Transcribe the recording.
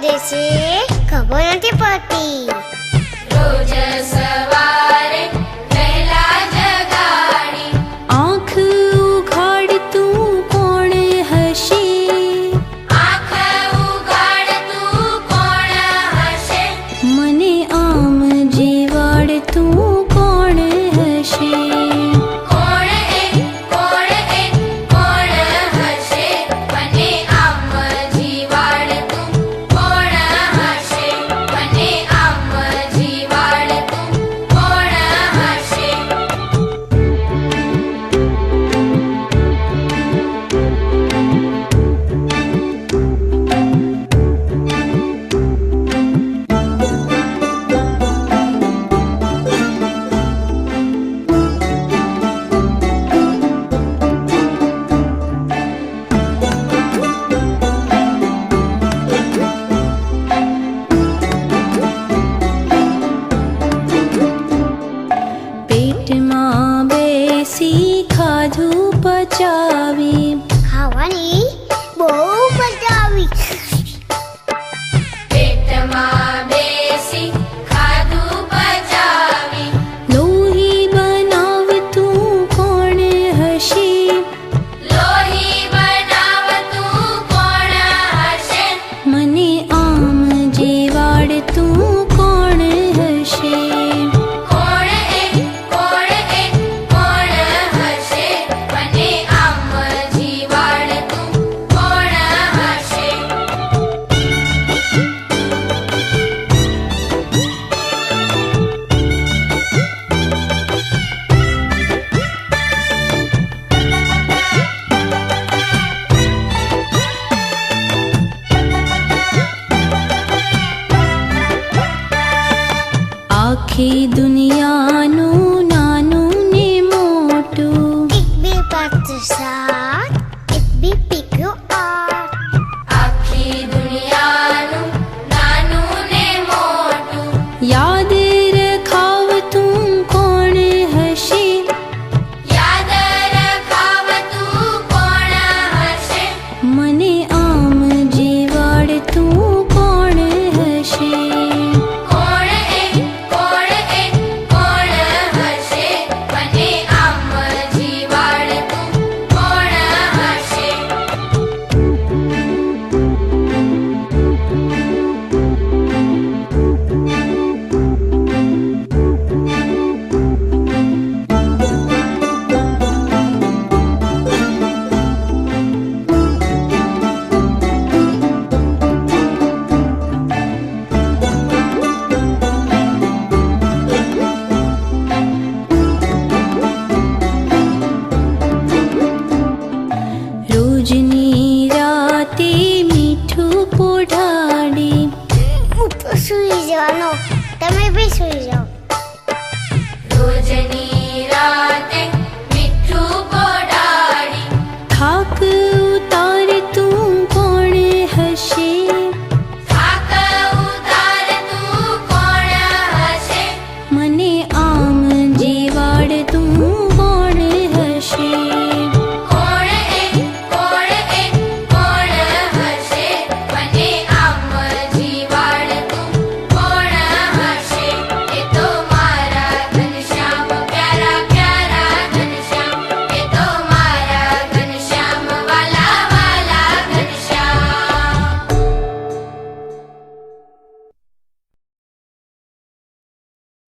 વાગે છે ખબર નથી પડતી. રોજ સવારે વહેલા જગાડી આંખ ઉઘાડતું કોણ હશે? આંખ ઉઘાડતું કોણ હશે? મને આમ જીવાડતું કોણ હશે? કોણ એ કોણ હશે? મને આમ જીવાડતું કોણ હશે? મને આમ જીવાડતું કોણ હશે? પેટમાં બેસી ખાધું પચાવી ખાવાની બહુ મજા આવી. પેટમાં બેસી ખાધું પચાવી લોહી બનાવતું કોણ હશે? લોહી બનાવતું કોણ હશે? મને આમ જીવાડતું કોણ હશે? કોણ એ કોણ હશે? મને આમ જીવાડતું કોણ હશે? આખી દુનિયાનું નાનું ને મોટું Ik wil pakken zaad, ik wil pikken aard. આખી દુનિયાનું નાનું ને મોટું યાદ રખાવતું કોણ હશે? યાદ રખાવતું કોણ હશે? મને આમ જીવાડતું કોણ હશે? કોણ એ કોણ હશે? મને આમ જીવાડતું કોણ હશે? રોજની રાતે મીઠું પોઢાડી હું તો સૂઈ જવાનો, તમે બી સૂઈ જાઓ.